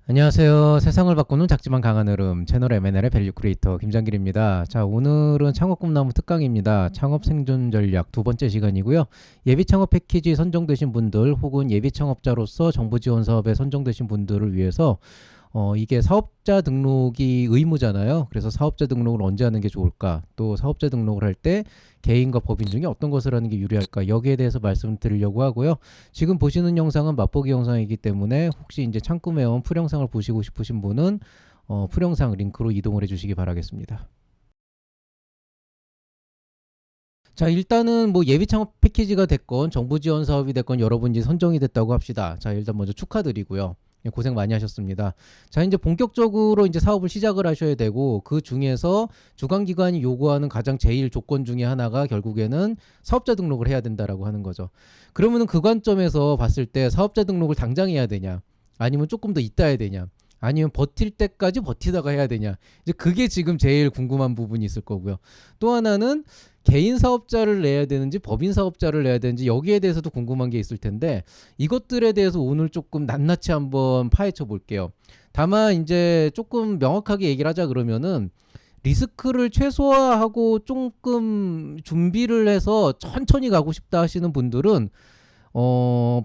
안녕하세요. 세상을 바꾸는 작지만 강한 흐름 채널 M&L의 밸류 크리에이터 김장길입니다. 자, 오늘은 창업 꿈나무 특강입니다. 창업 생존 전략 두 번째 시간이고요. 예비 창업 패키지 선정되신 분들 혹은 예비 창업자로서 정부 지원 사업에 선정되신 분들을 위해서 이게 사업자 등록이 의무잖아요. 그래서 사업자 등록을 언제 하는 게 좋을까? 또 사업자 등록을 할 때 개인과 법인 중에 어떤 것을 하는 게 유리할까? 여기에 대해서 말씀드리려고 하고요. 지금 보시는 영상은 맛보기 영상이기 때문에 혹시 이제 창꿈에 온 풀영상을 보시고 싶으신 분은 풀영상 링크로 이동을 해주시기 바라겠습니다. 자, 일단은 뭐 예비 창업 패키지가 됐건 정부 지원 사업이 됐건 여러분이 선정이 됐다고 합시다. 자, 일단 먼저 축하드리고요. 고생 많이 하셨습니다. 자, 이제 본격적으로 이제 사업을 시작을 하셔야 되고 그 중에서 주관기관이 요구하는 가장 제일 조건 중에 하나가 결국에는 사업자 등록을 해야 된다라고 하는 거죠. 그러면은 그 관점에서 봤을 때 사업자 등록을 당장 해야 되냐? 아니면 조금 더 있다 해야 되냐? 아니면 버틸 때까지 버티다가 해야 되냐? 이제 그게 지금 제일 궁금한 부분이 있을 거고요. 또 하나는 개인 사업자를 내야 되는지 법인 사업자를 내야 되는지 여기에 대해서도 궁금한 게 있을 텐데 이것들에 대해서 오늘 조금 낱낱이 한번 파헤쳐 볼게요. 다만 이제 조금 명확하게 얘기를 하자 그러면은 리스크를 최소화하고 조금 준비를 해서 천천히 가고 싶다 하시는 분들은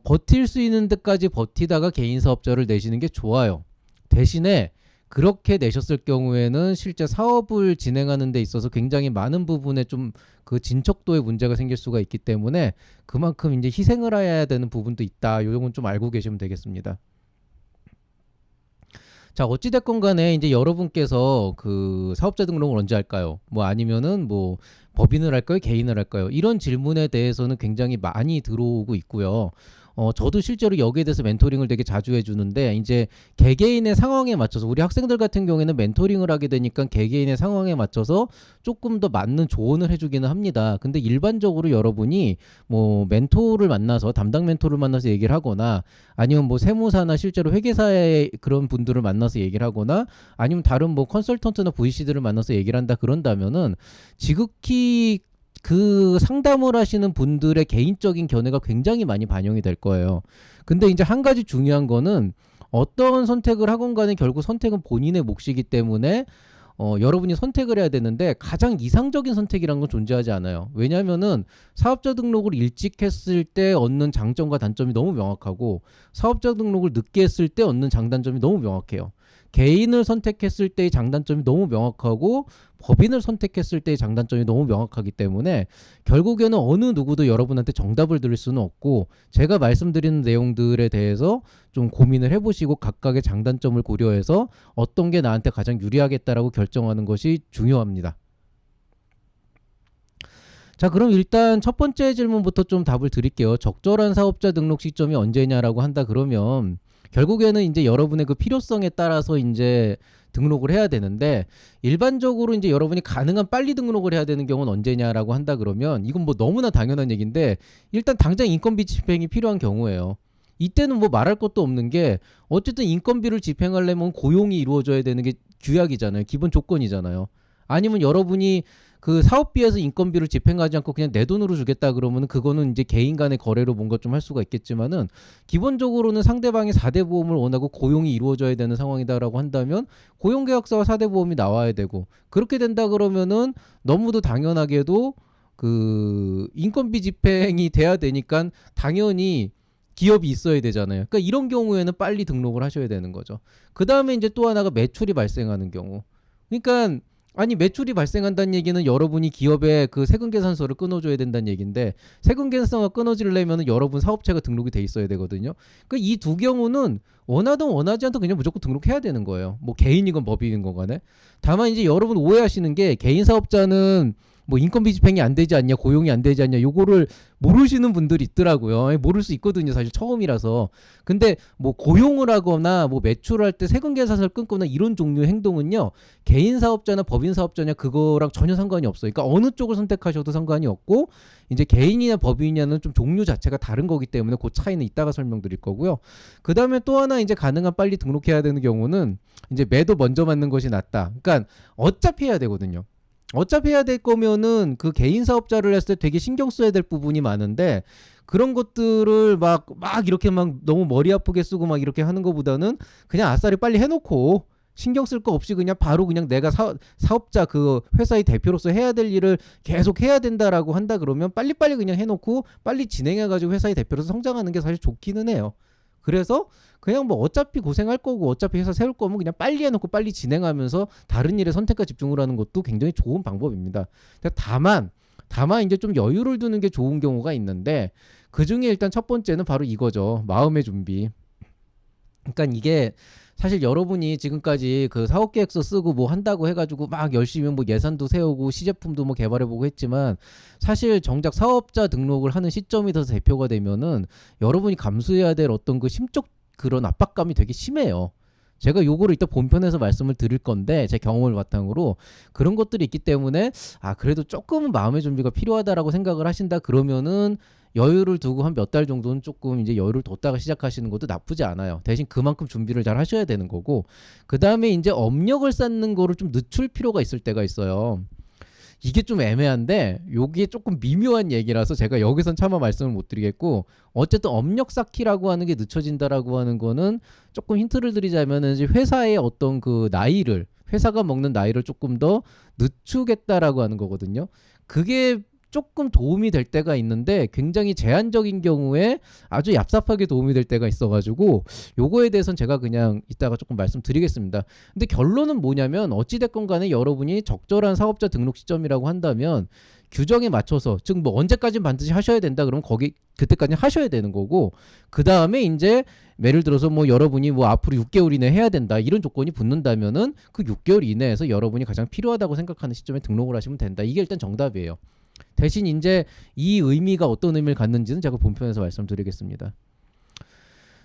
버틸 수 있는 데까지 버티다가 개인 사업자를 내시는 게 좋아요. 대신에 그렇게 내셨을 경우에는 실제 사업을 진행하는 데 있어서 굉장히 많은 부분에 좀 그 진척도에 문제가 생길 수가 있기 때문에 그만큼 이제 희생을 해야 되는 부분도 있다. 요건 좀 알고 계시면 되겠습니다. 자, 어찌됐건 간에 이제 여러분께서 그 사업자 등록을 언제 할까요? 뭐 아니면은 뭐 법인을 할까요? 개인을 할까요? 이런 질문에 대해서는 굉장히 많이 들어오고 있고요. 저도 실제로 여기에 대해서 멘토링을 되게 자주 해주는데 이제 개개인의 상황에 맞춰서 우리 학생들 같은 경우에는 멘토링을 하게 되니까 개개인의 상황에 맞춰서 조금 더 맞는 조언을 해주기는 합니다. 근데 일반적으로 여러분이 뭐 멘토를 만나서 담당 멘토를 만나서 얘기를 하거나 아니면 뭐 세무사나 실제로 회계사의 그런 분들을 만나서 얘기를 하거나 아니면 다른 뭐 컨설턴트나 VC들을 만나서 얘기를 한다 그런다면은 지극히 그 상담을 하시는 분들의 개인적인 견해가 굉장히 많이 반영이 될 거예요. 근데 이제 한 가지 중요한 거는 어떤 선택을 하건 간에 결국 선택은 본인의 몫이기 때문에 여러분이 선택을 해야 되는데 가장 이상적인 선택이란 건 존재하지 않아요. 왜냐하면은 사업자 등록을 일찍 했을 때 얻는 장점과 단점이 너무 명확하고 사업자 등록을 늦게 했을 때 얻는 장단점이 너무 명확해요. 개인을 선택했을 때의 장단점이 너무 명확하고 법인을 선택했을 때의 장단점이 너무 명확하기 때문에 결국에는 어느 누구도 여러분한테 정답을 드릴 수는 없고 제가 말씀드리는 내용들에 대해서 좀 고민을 해보시고 각각의 장단점을 고려해서 어떤 게 나한테 가장 유리하겠다라고 결정하는 것이 중요합니다. 자, 그럼 일단 첫 번째 질문부터 좀 답을 드릴게요. 적절한 사업자 등록 시점이 언제냐라고 한다 그러면 결국에는 이제 여러분의 그 필요성에 따라서 이제 등록을 해야 되는데 일반적으로 이제 여러분이 가능한 빨리 등록을 해야 되는 경우는 언제냐라고 한다 그러면 이건 뭐 너무나 당연한 얘기인데 일단 당장 인건비 집행이 필요한 경우예요. 이때는 뭐 말할 것도 없는 게 어쨌든 인건비를 집행하려면 고용이 이루어져야 되는 게 규약이잖아요. 기본 조건이잖아요. 아니면 여러분이 그 사업비에서 인건비를 집행하지 않고 그냥 내 돈으로 주겠다 그러면 그거는 이제 개인 간의 거래로 뭔가 좀 할 수가 있겠지만은 기본적으로는 상대방이 4대 보험을 원하고 고용이 이루어져야 되는 상황이다라고 한다면 고용계약서와 4대 보험이 나와야 되고 그렇게 된다 그러면은 너무도 당연하게도 그 인건비 집행이 돼야 되니까 당연히 기업이 있어야 되잖아요. 그러니까 이런 경우에는 빨리 등록을 하셔야 되는 거죠. 그 다음에 이제 또 하나가 매출이 발생하는 경우. 그러니까 아니 매출이 발생한다는 얘기는 여러분이 기업에 그 세금 계산서를 끊어줘야 된다는 얘기인데 세금 계산서가 끊어지려면 여러분 사업체가 등록이 돼 있어야 되거든요. 그 이 두 경우는 원하든 원하지 않든 그냥 무조건 등록해야 되는 거예요. 뭐 개인이건 법인인 건 간에. 다만 이제 여러분 오해하시는 게 개인 사업자는 뭐 인건비 집행이 안 되지 않냐 고용이 안 되지 않냐 요거를 모르시는 분들이 있더라고요. 모를 수 있거든요. 사실 처음이라서. 근데 뭐 고용을 하거나 뭐 매출할 때 세금 계산서를 끊거나 이런 종류의 행동은요. 개인 사업자나 법인 사업자냐 그거랑 전혀 상관이 없어요. 그러니까 어느 쪽을 선택하셔도 상관이 없고 이제 개인이나 법인이냐는 좀 종류 자체가 다른 거기 때문에 그 차이는 이따가 설명드릴 거고요. 그 다음에 또 하나 이제 가능한 빨리 등록해야 되는 경우는 이제 매도 먼저 맞는 것이 낫다. 그러니까 어차피 해야 되거든요. 어차피 해야 될 거면은 그 개인 사업자를 했을 때 되게 신경 써야 될 부분이 많은데 그런 것들을 막 이렇게 막 너무 머리 아프게 쓰고 막 이렇게 하는 것보다는 그냥 아싸리 빨리 해놓고 신경 쓸 거 없이 그냥 바로 그냥 내가 사업자 그 회사의 대표로서 해야 될 일을 계속 해야 된다라고 한다 그러면 빨리빨리 그냥 해놓고 빨리 진행해가지고 회사의 대표로서 성장하는 게 사실 좋기는 해요. 그래서 그냥 뭐 어차피 고생할 거고 어차피 회사 세울 거면 그냥 빨리 해놓고 빨리 진행하면서 다른 일에 선택과 집중을 하는 것도 굉장히 좋은 방법입니다. 다만 이제 좀 여유를 두는 게 좋은 경우가 있는데 그 중에 일단 첫 번째는 바로 이거죠. 마음의 준비. 그러니까 이게 사실 여러분이 지금까지 그 사업계획서 쓰고 뭐 한다고 해가지고 막 열심히 뭐 예산도 세우고 시제품도 뭐 개발해보고 했지만 사실 정작 사업자 등록을 하는 시점이 돼서 대표가 되면은 여러분이 감수해야 될 어떤 그 심적 그런 압박감이 되게 심해요. 제가 요거를 이따 본편에서 말씀을 드릴 건데 제 경험을 바탕으로 그런 것들이 있기 때문에 그래도 조금은 마음의 준비가 필요하다라고 생각을 하신다 그러면은 여유를 두고 한 몇 달 정도는 조금 이제 여유를 뒀다가 시작하시는 것도 나쁘지 않아요. 대신 그만큼 준비를 잘 하셔야 되는 거고 그 다음에 이제 업력을 쌓는 거를 좀 늦출 필요가 있을 때가 있어요. 이게 좀 애매한데 요게 조금 미묘한 얘기라서 제가 여기선 차마 말씀을 못 드리겠고 어쨌든 업력 쌓기라고 하는 게 늦춰진다라고 하는 거는 조금 힌트를 드리자면은 이제 회사의 어떤 그 나이를 회사가 먹는 나이를 조금 더 늦추겠다라고 하는 거거든요. 그게 조금 도움이 될 때가 있는데 굉장히 제한적인 경우에 아주 얍삽하게 도움이 될 때가 있어가지고 요거에 대해서는 제가 그냥 이따가 조금 말씀드리겠습니다. 근데 결론은 뭐냐면 어찌됐건 간에 여러분이 적절한 사업자 등록 시점이라고 한다면 규정에 맞춰서 즉 뭐 언제까지는 반드시 하셔야 된다 그러면 거기 그때까지 하셔야 되는 거고 그 다음에 이제 예를 들어서 뭐 여러분이 뭐 앞으로 6개월 이내 해야 된다 이런 조건이 붙는다면은 그 6개월 이내에서 여러분이 가장 필요하다고 생각하는 시점에 등록을 하시면 된다. 이게 일단 정답이에요. 대신 이제 이 의미가 어떤 의미를 갖는지는 제가 본편에서 말씀드리겠습니다.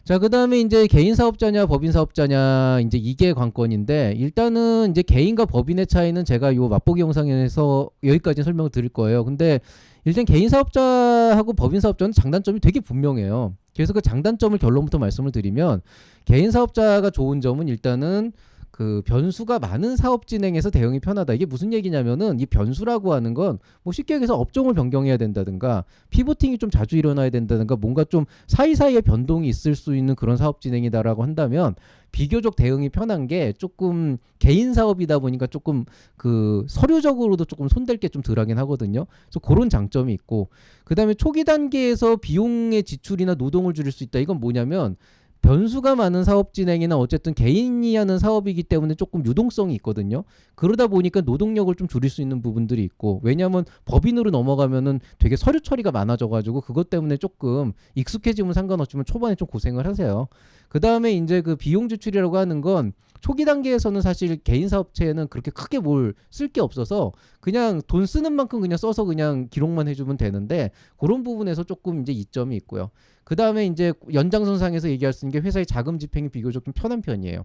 자, 그 다음에 이제 개인 사업자냐 법인 사업자냐 이제 이게 관건인데 일단은 이제 개인과 법인의 차이는 제가 요 맛보기 영상에서 여기까지 설명을 드릴 거예요. 근데 일단 개인 사업자하고 법인 사업자는 장단점이 되게 분명해요. 그래서 그 장단점을 결론부터 말씀을 드리면 개인 사업자가 좋은 점은 일단은 그 변수가 많은 사업 진행에서 대응이 편하다. 이게 무슨 얘기냐면은 이 변수라고 하는 건 뭐 쉽게 얘기해서 업종을 변경해야 된다든가 피보팅이 좀 자주 일어나야 된다든가 뭔가 좀 사이사이에 변동이 있을 수 있는 그런 사업 진행이다라고 한다면 비교적 대응이 편한 게 조금 개인 사업이다 보니까 조금 그 서류적으로도 조금 손댈 게 좀 덜하긴 하거든요. 그래서 그런 장점이 있고 그다음에 초기 단계에서 비용의 지출이나 노동을 줄일 수 있다. 이건 뭐냐면 변수가 많은 사업 진행이나 어쨌든 개인이 하는 사업이기 때문에 조금 유동성이 있거든요. 그러다 보니까 노동력을 좀 줄일 수 있는 부분들이 있고 왜냐하면 법인으로 넘어가면은 되게 서류 처리가 많아져가지고 그것 때문에 조금 익숙해지면 상관없지만 초반에 좀 고생을 하세요. 그 다음에 이제 그 비용 지출이라고 하는 건 초기 단계에서는 사실 개인 사업체에는 그렇게 크게 뭘 쓸 게 없어서 그냥 돈 쓰는 만큼 그냥 써서 그냥 기록만 해주면 되는데 그런 부분에서 조금 이제 이점이 있고요. 그 다음에 이제 연장선상에서 얘기할 수 있는 게 회사의 자금 집행이 비교적 좀 편한 편이에요.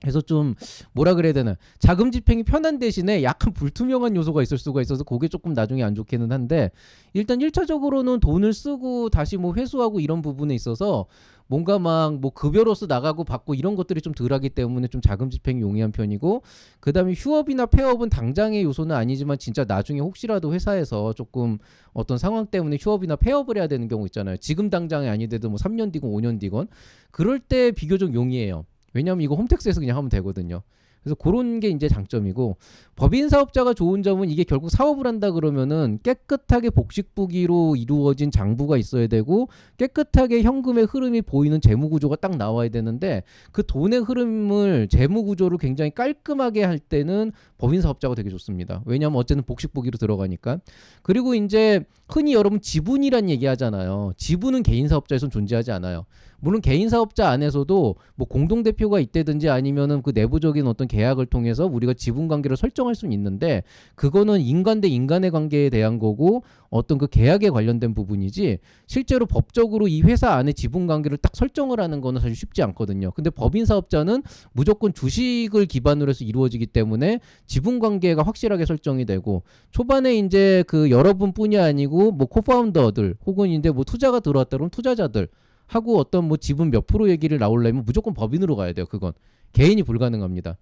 그래서 좀 뭐라 그래야 되나 자금 집행이 편한 대신에 약간 불투명한 요소가 있을 수가 있어서 그게 조금 나중에 안 좋기는 한데 일단 1차적으로는 돈을 쓰고 다시 뭐 회수하고 이런 부분에 있어서 뭔가 막 뭐 급여로서 나가고 받고 이런 것들이 좀 덜하기 때문에 좀 자금 집행이 용이한 편이고 그다음에 휴업이나 폐업은 당장의 요소는 아니지만 진짜 나중에 혹시라도 회사에서 조금 어떤 상황 때문에 휴업이나 폐업을 해야 되는 경우 있잖아요. 지금 당장이 아니더라도 뭐 3년 뒤건 5년 뒤건 그럴 때 비교적 용이해요. 왜냐하면 이거 홈택스에서 그냥 하면 되거든요. 그래서 그런 게 이제 장점이고 법인 사업자가 좋은 점은 이게 결국 사업을 한다 그러면은 깨끗하게 복식부기로 이루어진 장부가 있어야 되고 깨끗하게 현금의 흐름이 보이는 재무 구조가 딱 나와야 되는데 그 돈의 흐름을 재무 구조를 굉장히 깔끔하게 할 때는 법인 사업자가 되게 좋습니다. 왜냐하면 어쨌든 복식부기로 들어가니까. 그리고 이제 흔히 여러분 지분이란 얘기 하잖아요. 지분은 개인 사업자에선 존재하지 않아요. 물론 개인 사업자 안에서도 뭐 공동대표가 있다든지 아니면은 그 내부적인 어떤 계약을 통해서 우리가 지분 관계를 설정할 수는 있는데 그거는 인간 대 인간의 관계에 대한 거고 어떤 그 계약에 관련된 부분이지 실제로 법적으로 이 회사 안에 지분 관계를 딱 설정을 하는 거는 사실 쉽지 않거든요. 근데 법인 사업자는 무조건 주식을 기반으로 해서 이루어지기 때문에 지분 관계가 확실하게 설정이 되고 초반에 이제 그 여러분뿐이 아니고 뭐 코파운더들 혹은 이제 뭐 투자가 들어왔다 그러면 투자자들 하고 어떤 뭐 지분 몇 프로 얘기를 나오려면 무조건 법인으로 가야 돼요. 그건 개인이 불가능합니다.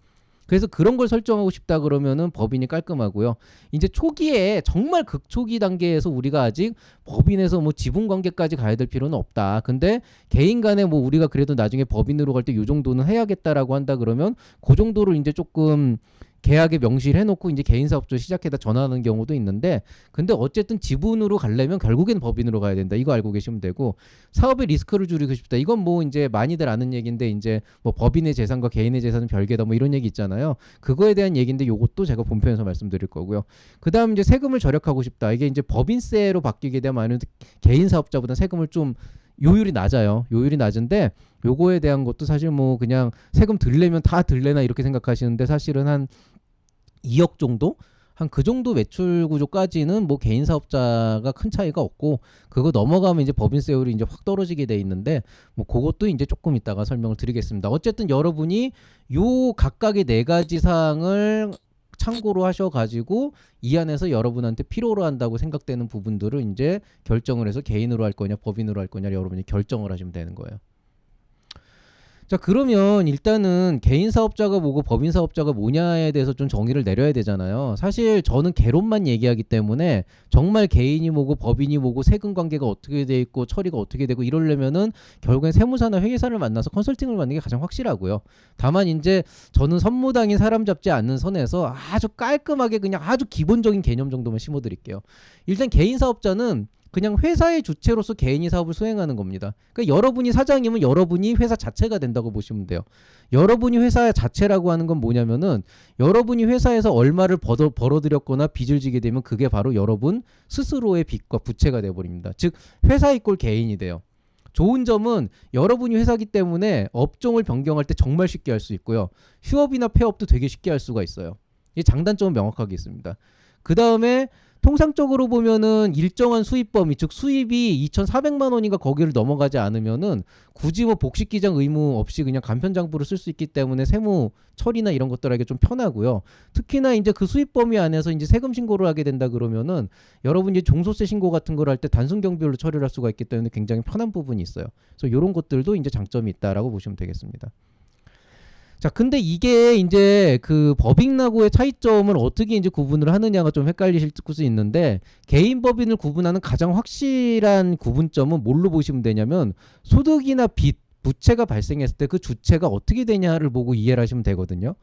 그래서 그런 걸 설정하고 싶다 그러면은 법인이 깔끔하고요. 이제 초기에 정말 극초기 단계에서 우리가 아직 법인에서 뭐 지분 관계까지 가야 될 필요는 없다. 근데 개인 간에 뭐 우리가 그래도 나중에 법인으로 갈 때 요 정도는 해야겠다라고 한다 그러면 그 정도를 이제 조금 계약에 명시를 해놓고 이제 개인 사업주 시작해다 전환하는 경우도 있는데, 근데 어쨌든 지분으로 가려면 결국엔 법인으로 가야 된다. 이거 알고 계시면 되고, 사업의 리스크를 줄이고 싶다. 이건 뭐 이제 많이들 아는 얘기인데, 이제 뭐 법인의 재산과 개인의 재산은 별개다 뭐 이런 얘기 있잖아요. 그거에 대한 얘기인데 요것도 제가 본편에서 말씀드릴 거고요. 그다음 이제 세금을 절약하고 싶다. 이게 이제 법인세로 바뀌게 되면 개인 사업자보다 세금을 좀 요율이 낮아요. 요율이 낮은데 요거에 대한 것도 사실 뭐 그냥 세금 들려면 다 들래나 이렇게 생각하시는데, 사실은 한 2억 정도? 한 그 정도 매출 구조까지는 뭐 개인 사업자가 큰 차이가 없고, 그거 넘어가면 이제 법인세율이 이제 확 떨어지게 돼 있는데, 뭐 그것도 이제 조금 이따가 설명을 드리겠습니다. 어쨌든 여러분이 요 각각의 네 가지 사항을 참고로 하셔가지고 이 안에서 여러분한테 필요로 한다고 생각되는 부분들을 이제 결정을 해서 개인으로 할 거냐 법인으로 할 거냐 여러분이 결정을 하시면 되는 거예요. 자, 그러면 일단은 개인 사업자가 뭐고 법인 사업자가 뭐냐에 대해서 좀 정의를 내려야 되잖아요. 사실 저는 개론만 얘기하기 때문에 정말 개인이 뭐고 법인이 뭐고 세금 관계가 어떻게 돼 있고 처리가 어떻게 되고 이러려면은 결국엔 세무사나 회계사를 만나서 컨설팅을 받는 게 가장 확실하고요. 다만 이제 저는 선무당인 사람 잡지 않는 선에서 아주 깔끔하게 그냥 아주 기본적인 개념 정도만 심어드릴게요. 일단 개인 사업자는 그냥 회사의 주체로서 개인이 사업을 수행하는 겁니다. 그러니까 여러분이 사장이면 여러분이 회사 자체가 된다고 보시면 돼요. 여러분이 회사 자체라고 하는 건 뭐냐면은 여러분이 회사에서 얼마를 벌어들였거나 빚을 지게 되면 그게 바로 여러분 스스로의 빚과 부채가 되어버립니다. 즉 회사 이꼴 개인이 돼요. 좋은 점은 여러분이 회사기 때문에 업종을 변경할 때 정말 쉽게 할 수 있고요. 휴업이나 폐업도 되게 쉽게 할 수가 있어요. 이 장단점은 명확하게 있습니다. 그 다음에 통상적으로 보면은 일정한 수입 범위, 즉 수입이 2,400만 원인가 거기를 넘어가지 않으면은 굳이 뭐 복식 기장 의무 없이 그냥 간편장부를 쓸 수 있기 때문에 세무 처리나 이런 것들에게 좀 편하고요. 특히나 이제 그 수입 범위 안에서 이제 세금 신고를 하게 된다 그러면은 여러분이 종소세 신고 같은 걸 할 때 단순 경비율로 처리를 할 수가 있기 때문에 굉장히 편한 부분이 있어요. 그래서 이런 것들도 이제 장점이 있다라고 보시면 되겠습니다. 자, 근데 이게 이제 그 법인하고의 차이점을 어떻게 이제 구분을 하느냐가 좀 헷갈리실 수 있는데, 개인 법인을 구분하는 가장 확실한 구분점은 뭘로 보시면 되냐면 소득이나 빚, 부채가 발생했을 때 그 주체가 어떻게 되냐를 보고 이해를 하시면 되거든요.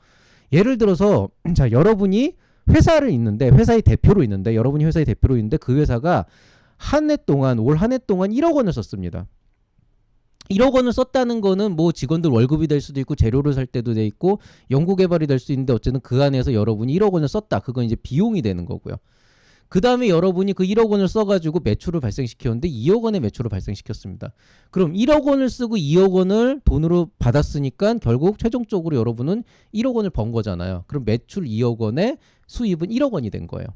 예를 들어서 자, 여러분이 회사를 있는데 회사의 대표로 있는데 여러분이 회사의 대표로 있는데 그 회사가 올 한 해 동안 1억 원을 썼습니다. 1억 원을 썼다는 거는 뭐 직원들 월급이 될 수도 있고 재료를 살 때도 돼 있고 연구개발이 될 수 있는데, 어쨌든 그 안에서 여러분이 1억 원을 썼다. 그건 이제 비용이 되는 거고요. 그 다음에 여러분이 그 1억 원을 써가지고 매출을 발생시켰는데 2억 원의 매출을 발생시켰습니다. 그럼 1억 원을 쓰고 2억 원을 돈으로 받았으니까 결국 최종적으로 여러분은 1억 원을 번 거잖아요. 그럼 매출 2억 원에 수입은 1억 원이 된 거예요.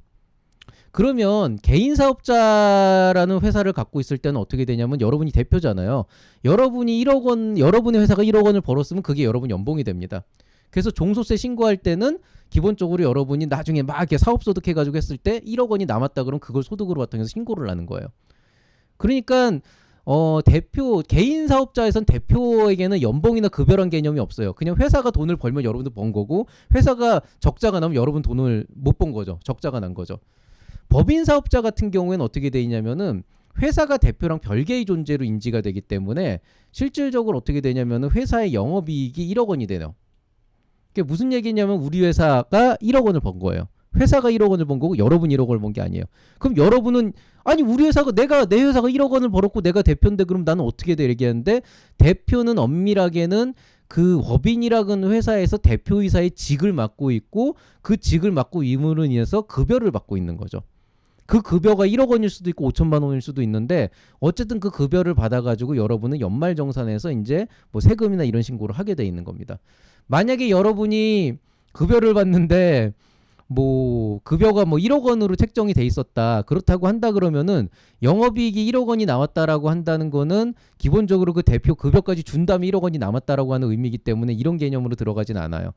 그러면 개인 사업자라는 회사를 갖고 있을 때는 어떻게 되냐면 여러분이 대표잖아요. 여러분이 1억 원, 여러분의 회사가 1억 원을 벌었으면 그게 여러분 연봉이 됩니다. 그래서 종소세 신고할 때는 기본적으로 여러분이 나중에 막 이렇게 사업소득 해가지고 했을 때 1억 원이 남았다 그러면 그걸 소득으로 바탕해서 신고를 하는 거예요. 그러니까 개인 사업자에선 대표에게는 연봉이나 급여란 개념이 없어요. 그냥 회사가 돈을 벌면 여러분도 번 거고, 회사가 적자가 나면 여러분 돈을 못 번 거죠. 적자가 난 거죠. 법인 사업자 같은 경우에는 어떻게 돼 있냐면은 회사가 대표랑 별개의 존재로 인지가 되기 때문에 실질적으로 어떻게 되냐면은 회사의 영업이익이 1억 원이 돼요. 그게 무슨 얘기냐면 우리 회사가 1억 원을 번 거예요. 회사가 1억 원을 번 거고 여러분이 1억 원을 번 게 아니에요. 그럼 여러분은 아니 우리 회사가 내 회사가 1억 원을 벌었고 내가 대표인데 그럼 나는 어떻게 돼 얘기하는데, 대표는 엄밀하게는 그 법인이라는 회사에서 대표이사의 직을 맡고 있고 그 직을 맡고 임으로 인해서 급여를 받고 있는 거죠. 그 급여가 1억 원일 수도 있고 5천만 원일 수도 있는데 어쨌든 그 급여를 받아가지고 여러분은 연말정산에서 이제 뭐 세금이나 이런 신고를 하게 돼 있는 겁니다. 만약에 여러분이 급여를 받는데 뭐 급여가 뭐 1억 원으로 책정이 돼 있었다. 그렇다고 한다 그러면은 영업이익이 1억 원이 나왔다라고 한다는 거는 기본적으로 그 대표 급여까지 준 다음에 1억 원이 남았다라고 하는 의미이기 때문에 이런 개념으로 들어가진 않아요.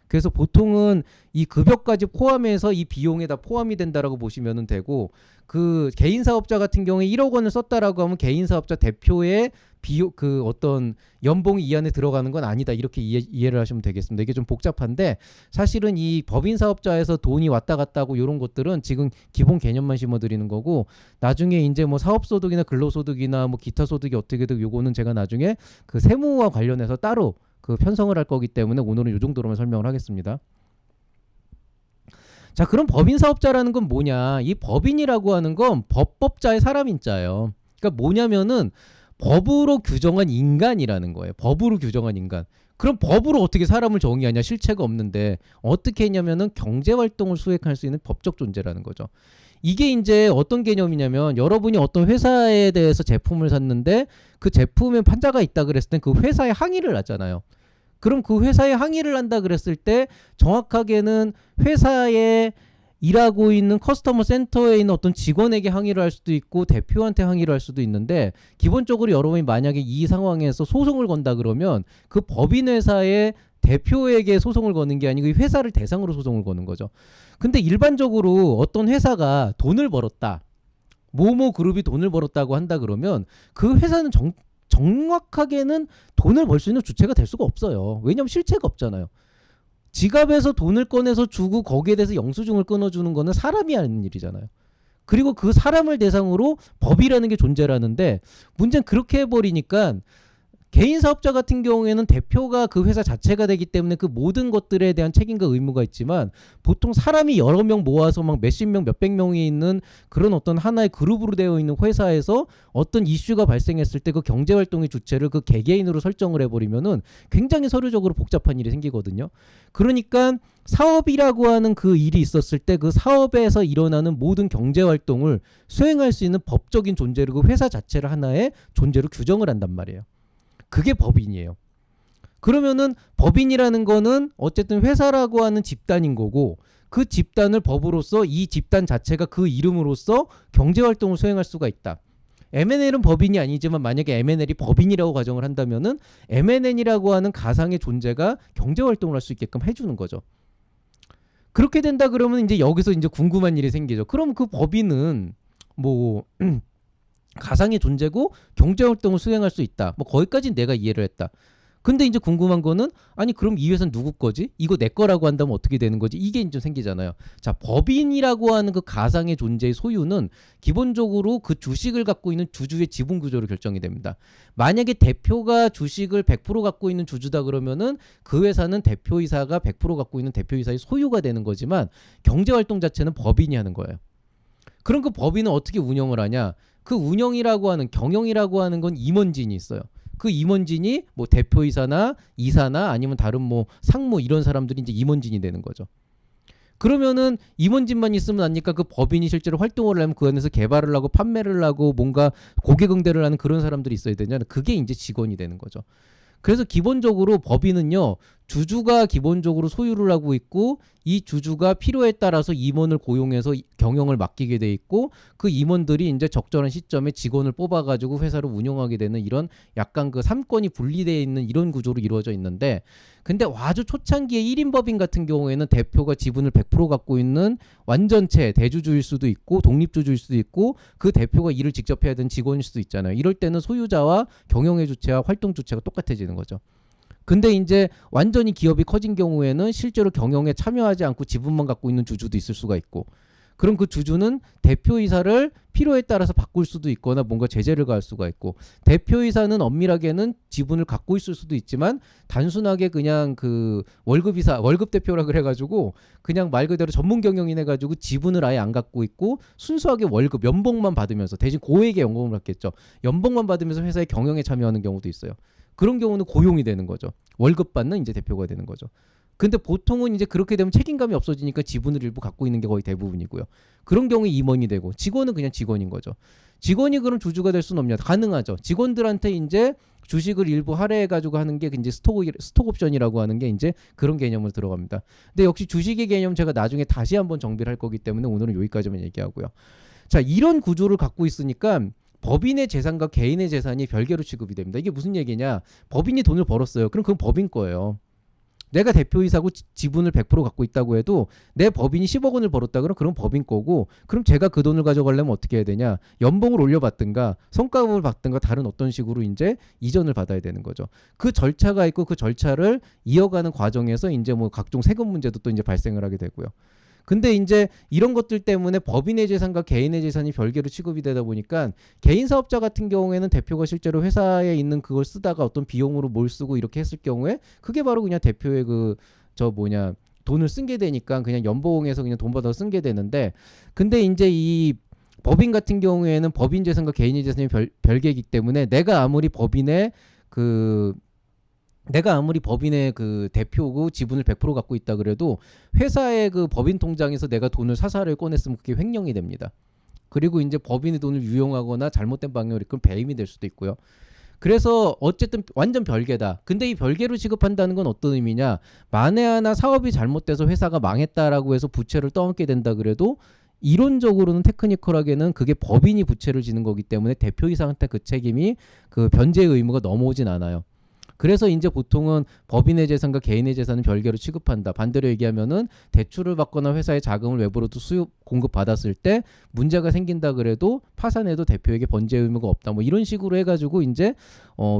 그래서 보통은 이 급여까지 포함해서 이 비용에 다 포함이 된다라고 보시면 되고, 그 개인 사업자 같은 경우에 1억 원을 썼다라고 하면 개인 사업자 대표의 비용 그 어떤 연봉이 이 안에 들어가는 건 아니다, 이렇게 이해를 하시면 되겠습니다. 이게 좀 복잡한데 사실은 이 법인 사업자에서 돈이 왔다 갔다 하고 이런 것들은 지금 기본 개념만 심어드리는 거고, 나중에 이제 뭐 사업소득이나 근로소득이나 뭐 기타 소득이 어떻게든 요거는 제가 나중에 그 세무와 관련해서 따로 그 편성을 할 거기 때문에 오늘은 이 정도로만 설명을 하겠습니다. 자, 그럼 법인 사업자라는 건 뭐냐? 이 법인이라고 하는 건 법법자의 사람인자예요. 그러니까 뭐냐면은 법으로 규정한 인간이라는 거예요. 법으로 규정한 인간. 그럼 법으로 어떻게 사람을 정의하냐? 실체가 없는데 어떻게 했냐면은 경제 활동을 수행할 수 있는 법적 존재라는 거죠. 이게 이제 어떤 개념이냐면, 여러분이 어떤 회사에 대해서 제품을 샀는데 그 제품에 판자가 있다 그랬을 땐 그 회사에 항의를 하잖아요. 그럼 그 회사에 항의를 한다 그랬을 때 정확하게는 회사에 일하고 있는 커스터머 센터에 있는 어떤 직원에게 항의를 할 수도 있고 대표한테 항의를 할 수도 있는데, 기본적으로 여러분이 만약에 이 상황에서 소송을 건다 그러면 그 법인 회사의 대표에게 소송을 거는 게 아니고 이 회사를 대상으로 소송을 거는 거죠. 근데 일반적으로 어떤 회사가 돈을 벌었다, 모모 그룹이 돈을 벌었다고 한다 그러면 그 회사는 정확하게는 돈을 벌 수 있는 주체가 될 수가 없어요. 왜냐하면 실체가 없잖아요. 지갑에서 돈을 꺼내서 주고 거기에 대해서 영수증을 끊어주는 거는 사람이 하는 일이잖아요. 그리고 그 사람을 대상으로 법이라는 게 존재라는데, 문제는 그렇게 해버리니까 개인 사업자 같은 경우에는 대표가 그 회사 자체가 되기 때문에 그 모든 것들에 대한 책임과 의무가 있지만, 보통 사람이 여러 명 모아서 막 몇십 명 몇백 명이 있는 그런 어떤 하나의 그룹으로 되어 있는 회사에서 어떤 이슈가 발생했을 때 그 경제활동의 주체를 그 개개인으로 설정을 해버리면은 굉장히 서류적으로 복잡한 일이 생기거든요. 그러니까 사업이라고 하는 그 일이 있었을 때 그 사업에서 일어나는 모든 경제활동을 수행할 수 있는 법적인 존재를, 그 회사 자체를 하나의 존재로 규정을 한단 말이에요. 그게 법인이에요. 그러면은 법인이라는 거는 어쨌든 회사라고 하는 집단인 거고, 그 집단을 법으로서 이 집단 자체가 그 이름으로써 경제활동을 수행할 수가 있다. M&L은 법인이 아니지만 만약에 M&L이 법인이라고 가정을 한다면은 M&L이라고 하는 가상의 존재가 경제활동을 할 수 있게끔 해주는 거죠. 그렇게 된다 그러면 이제 여기서 이제 궁금한 일이 생기죠. 그럼 그 법인은 뭐 가상의 존재고 경제활동을 수행할 수 있다, 뭐 거기까지는 내가 이해를 했다. 근데 이제 궁금한 거는, 아니 그럼 이 회사는 누구 거지? 이거 내 거라고 한다면 어떻게 되는 거지? 이게 이제 생기잖아요. 자, 법인이라고 하는 그 가상의 존재의 소유는 기본적으로 그 주식을 갖고 있는 주주의 지분 구조로 결정이 됩니다. 만약에 대표가 주식을 100% 갖고 있는 주주다 그러면은 그 회사는 대표이사가 100% 갖고 있는 대표이사의 소유가 되는 거지만, 경제활동 자체는 법인이 하는 거예요. 그럼 그 법인은 어떻게 운영을 하냐? 그 운영이라고 하는, 경영이라고 하는 건 임원진이 있어요. 그 임원진이 뭐 대표이사나 이사나 아니면 다른 뭐 상무 이런 사람들이 이제 임원진이 되는 거죠. 그러면은 임원진만 있으면 아니까 그 법인이 실제로 활동을 하면 그 안에서 개발을 하고 판매를 하고 뭔가 고객 응대를 하는 그런 사람들이 있어야 되잖아요. 그게 이제 직원이 되는 거죠. 그래서 기본적으로 법인은요, 주주가 기본적으로 소유를 하고 있고, 이 주주가 필요에 따라서 임원을 고용해서 경영을 맡기게 돼 있고, 그 임원들이 이제 적절한 시점에 직원을 뽑아가지고 회사를 운영하게 되는 이런 약간 그 삼권이 분리되어 있는 이런 구조로 이루어져 있는데, 근데 아주 초창기에 1인 법인 같은 경우에는 대표가 지분을 100% 갖고 있는 완전체 대주주일 수도 있고 독립주주일 수도 있고, 그 대표가 일을 직접 해야 되는 직원일 수도 있잖아요. 이럴 때는 소유자와 경영의 주체와 활동 주체가 똑같아지는 거죠. 근데 이제 완전히 기업이 커진 경우에는 실제로 경영에 참여하지 않고 지분만 갖고 있는 주주도 있을 수가 있고, 그럼 그 주주는 대표이사를 필요에 따라서 바꿀 수도 있거나 뭔가 제재를 가할 수가 있고, 대표이사는 엄밀하게는 지분을 갖고 있을 수도 있지만 단순하게 그냥 그 월급이사, 월급 대표라 그래가지고 그냥 말 그대로 전문 경영인 해가지고 지분을 아예 안 갖고 있고 순수하게 월급, 연봉만 받으면서, 대신 고액의 연봉을 받겠죠. 연봉만 받으면서 회사의 경영에 참여하는 경우도 있어요. 그런 경우는 고용이 되는 거죠. 월급 받는 이제 대표가 되는 거죠. 근데 보통은 이제 그렇게 되면 책임감이 없어지니까 지분을 일부 갖고 있는 게 거의 대부분이고요. 그런 경우에 임원이 되고, 직원은 그냥 직원인 거죠. 직원이 그럼 주주가 될 수는 없냐? 가능하죠. 직원들한테 이제 주식을 일부 할애해가지고 하는 게 이제 스톡 옵션이라고 하는 게 이제 그런 개념으로 들어갑니다. 근데 역시 주식의 개념 제가 나중에 다시 한번 정비를 할 거기 때문에 오늘은 여기까지만 얘기하고요. 자, 이런 구조를 갖고 있으니까 법인의 재산과 개인의 재산이 별개로 취급이 됩니다. 이게 무슨 얘기냐? 법인이 돈을 벌었어요. 그럼 그건 법인 거예요. 내가 대표이사고 지분을 100% 갖고 있다고 해도 내 법인이 10억 원을 벌었다 그럼 법인 거고, 그럼 제가 그 돈을 가져가려면 어떻게 해야 되냐? 연봉을 올려받든가 성과급을 받든가 다른 어떤 식으로 이제 이전을 받아야 되는 거죠. 그 절차가 있고 그 절차를 이어가는 과정에서 이제 뭐 각종 세금 문제도 또 이제 발생을 하게 되고요. 근데 이제 이런 것들 때문에 법인의 재산과 개인의 재산이 별개로 취급이 되다 보니까 개인 사업자 같은 경우에는 대표가 실제로 회사에 있는 그걸 쓰다가 어떤 비용으로 뭘 쓰고 이렇게 했을 경우에 그게 바로 그냥 대표의 돈을 쓴 게 되니까 그냥 연봉에서 그냥 돈 받아서 쓴 게 되는데, 근데 이제 이 법인 같은 경우에는 법인 재산과 개인의 재산이 별개이기 때문에 내가 아무리 법인의 그 대표고 지분을 100% 갖고 있다 그래도 회사의 그 법인 통장에서 내가 돈을 사사를 꺼냈으면 그게 횡령이 됩니다. 그리고 이제 법인의 돈을 유용하거나 잘못된 방향으로 이끌면 배임이 될 수도 있고요. 그래서 어쨌든 완전 별개다. 근데 이 별개로 취급한다는 건 어떤 의미냐? 만에 하나 사업이 잘못돼서 회사가 망했다라고 해서 부채를 떠안게 된다 그래도 이론적으로는 테크니컬하게는 그게 법인이 부채를 지는 거기 때문에 대표이사한테 그 책임이 그 변제의 의무가 넘어오진 않아요. 그래서 이제 보통은 법인의 재산과 개인의 재산은 별개로 취급한다. 반대로 얘기하면은 대출을 받거나 회사의 자금을 외부로도 공급 받았을 때 문제가 생긴다 그래도 파산해도 대표에게 번제 의무가 없다. 뭐 이런 식으로 해가지고 이제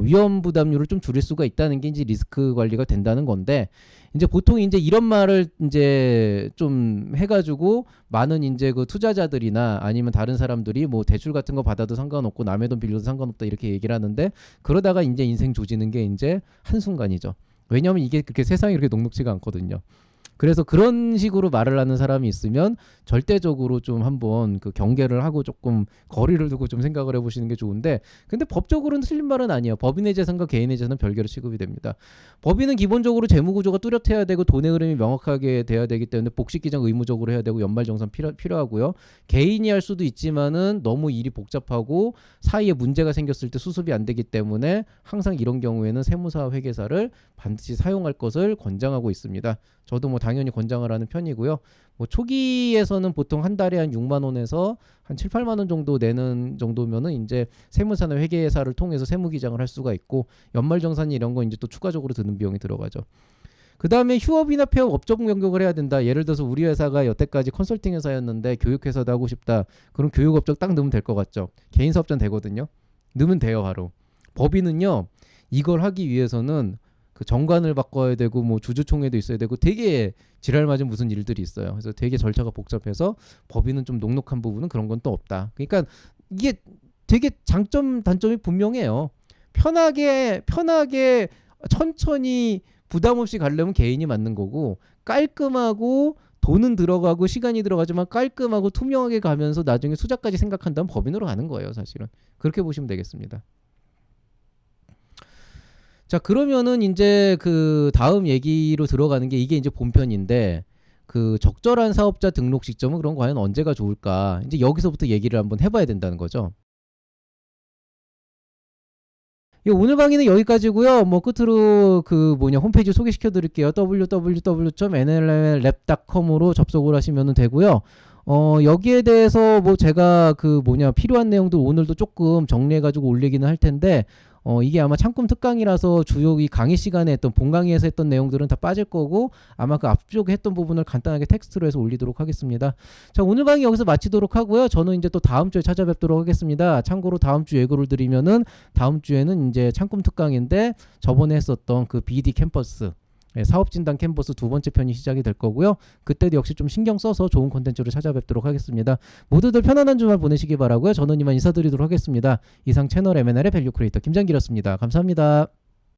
위험 부담률을 좀 줄일 수가 있다는 게 이제 리스크 관리가 된다는 건데, 이제 보통 이제 이런 말을 이제 좀 해가지고 많은 이제 그 투자자들이나 아니면 다른 사람들이 뭐 대출 같은 거 받아도 상관없고 남의 돈 빌려도 상관없다 이렇게 얘기를 하는데, 그러다가 이제 인생 조지는 게 이제 한순간이죠. 왜냐하면 이게 그렇게 세상이 그렇게 녹록지가 않거든요. 그래서 그런 식으로 말을 하는 사람이 있으면 절대적으로 좀 한번 그 경계를 하고 조금 거리를 두고 좀 생각을 해보시는 게 좋은데, 근데 법적으로는 틀린 말은 아니에요. 법인의 재산과 개인의 재산은 별개로 취급이 됩니다. 법인은 기본적으로 재무구조가 뚜렷해야 되고 돈의 흐름이 명확하게 돼야 되기 때문에 복식기장 의무적으로 해야 되고 연말정산 필요하고요. 개인이 할 수도 있지만은 너무 일이 복잡하고 사이에 문제가 생겼을 때 수습이 안 되기 때문에 항상 이런 경우에는 세무사 회계사를 반드시 사용할 것을 권장하고 있습니다. 저도 뭐 당연히 권장을 하는 편이고요. 뭐 초기에서는 보통 한 달에 한 6만 원에서 한 7, 8만 원 정도 내는 정도면은 이제 세무사나 회계사를 통해서 세무기장을 할 수가 있고, 연말정산 이런 거 이제 또 추가적으로 드는 비용이 들어가죠. 그 다음에 휴업이나 폐업 업종 변경을 해야 된다. 예를 들어서 우리 회사가 여태까지 컨설팅 회사였는데 교육회사도 하고 싶다. 그럼 교육업종 딱 넣으면 될 것 같죠. 개인 사업자는 되거든요. 넣으면 돼요, 바로. 법인은요, 이걸 하기 위해서는 그 정관을 바꿔야 되고 뭐 주주총회도 있어야 되고 되게 지랄 맞은 무슨 일들이 있어요. 그래서 되게 절차가 복잡해서 법인은 좀 녹록한 부분은 그런 건 또 없다. 그러니까 이게 되게 장점 단점이 분명해요. 편하게 천천히 부담 없이 가려면 개인이 맞는 거고, 깔끔하고 돈은 들어가고 시간이 들어가지만 깔끔하고 투명하게 가면서 나중에 투자까지 생각한다면 법인으로 가는 거예요, 사실은. 그렇게 보시면 되겠습니다. 자, 그러면은 이제 그 다음 얘기로 들어가는 게 이게 이제 본편인데, 그 적절한 사업자 등록 시점은 그럼 과연 언제가 좋을까? 이제 여기서부터 얘기를 한번 해봐야 된다는 거죠. 오늘 강의는 여기까지고요. 뭐 끝으로 그 홈페이지 소개시켜 드릴게요. www.nlmlab.com으로 접속을 하시면 되고요. 여기에 대해서 뭐 제가 필요한 내용들 오늘도 조금 정리해가지고 올리기는 할 텐데, 이게 아마 창꿈 특강이라서 주요 이 강의 시간에 했던 본 강의에서 했던 내용들은 다 빠질 거고, 아마 그 앞쪽에 했던 부분을 간단하게 텍스트로 해서 올리도록 하겠습니다. 자, 오늘 강의 여기서 마치도록 하고요. 저는 이제 또 다음 주에 찾아뵙도록 하겠습니다. 참고로 다음 주 예고를 드리면은 다음 주에는 이제 창꿈 특강인데 저번에 했었던 그 BD 캠퍼스 사업진단 캔버스 두 번째 편이 시작이 될 거고요. 그때도 역시 좀 신경 써서 좋은 콘텐츠로 찾아뵙도록 하겠습니다. 모두들 편안한 주말 보내시기 바라고요. 저는 이만 인사드리도록 하겠습니다. 이상 채널 M&L의 밸류 크리에이터 김장길이었습니다. 감사합니다.